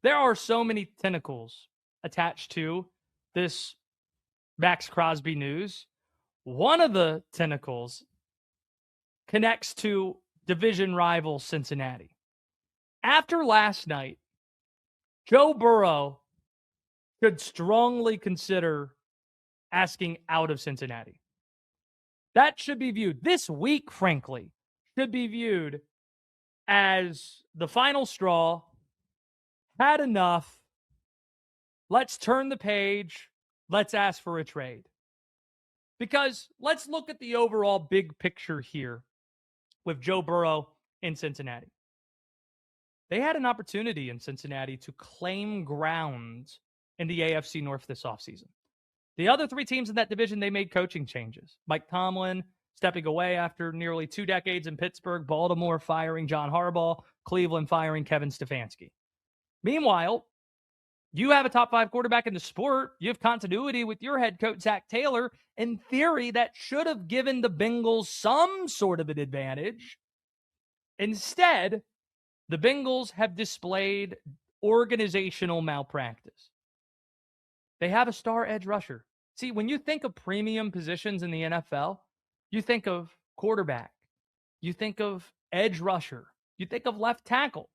There are so many tentacles attached to this Maxx Crosby news. One of the tentacles connects to division rival Cincinnati. After last night, Joe Burrow should strongly consider asking out of Cincinnati. That should be viewed, this week, frankly, should be viewed as the final straw. Had enough. Let's turn the page. Let's ask for a trade. Because let's look at the overall big picture here with Joe Burrow in Cincinnati. They had an opportunity in Cincinnati to claim ground in the AFC North this offseason. The other three teams in that division, they made coaching changes. Mike Tomlin stepping away after nearly 2 decades in Pittsburgh, Baltimore firing John Harbaugh, Cleveland firing Kevin Stefanski. Meanwhile, you have a top 5 quarterback in the sport. You have continuity with your head coach, Zach Taylor. In theory, that should have given the Bengals some sort of an advantage. Instead, the Bengals have displayed organizational malpractice. They have a star edge rusher. See, when you think of premium positions in the NFL, you think of quarterback, you think of edge rusher, you think of left tackle.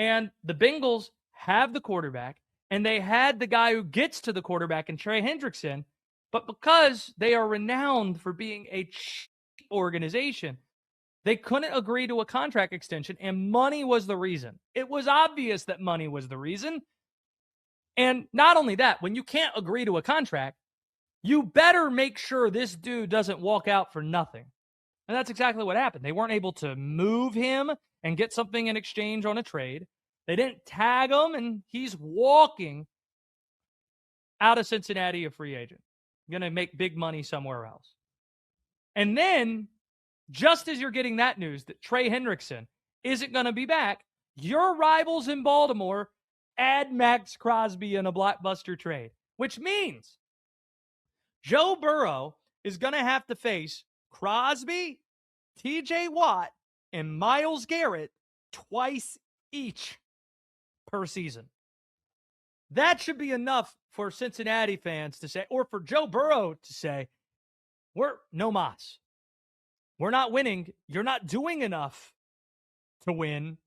And the Bengals have the quarterback, and they had the guy who gets to the quarterback in Trey Hendrickson. But because they are renowned for being a cheap organization, they couldn't agree to a contract extension, and money was the reason. It was obvious that money was the reason. And not only that, when you can't agree to a contract, you better make sure this dude doesn't walk out for nothing. And that's exactly what happened. They weren't able to move him and get something in exchange on a trade. They didn't tag him, and he's walking out of Cincinnati a free agent. Going to make big money somewhere else. And then, just as you're getting that news that Trey Hendrickson isn't going to be back, your rivals in Baltimore add Maxx Crosby in a blockbuster trade, which means Joe Burrow is going to have to face Crosby, TJ Watt, and Myles Garrett twice each per season. That should be enough for Cincinnati fans to say, or for Joe Burrow to say, we're no mas. We're not winning. You're not doing enough to win.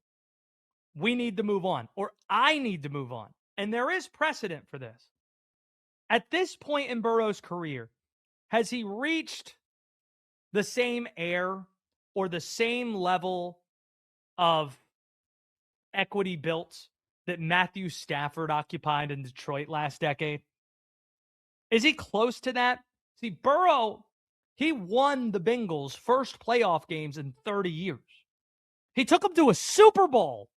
We need to move on, or I need to move on. And there is precedent for this. At this point in Burrow's career, has he reached the same air or the same level of equity built that Matthew Stafford occupied in Detroit last decade? Is he close to that? See, Burrow, he won the Bengals' first playoff games in 30 years. He took them to a Super Bowl.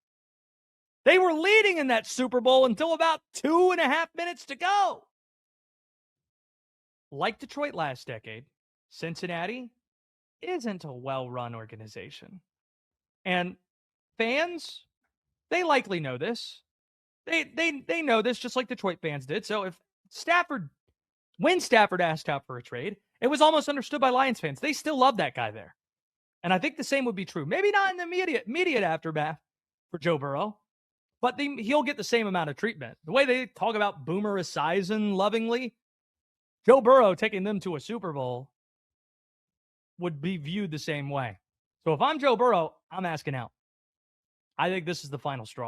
They were leading in that Super Bowl until about 2.5 minutes to go. Like Detroit last decade, Cincinnati isn't a well-run organization. And fans, they likely know this. They know this just like Detroit fans did. So when Stafford asked out for a trade, it was almost understood by Lions fans. They still love that guy there. And I think the same would be true. Maybe not in the immediate aftermath for Joe Burrow, but he'll get the same amount of treatment. The way they talk about Boomer Esiason lovingly, Joe Burrow taking them to a Super Bowl would be viewed the same way. So if I'm Joe Burrow, I'm asking out. I think this is the final straw.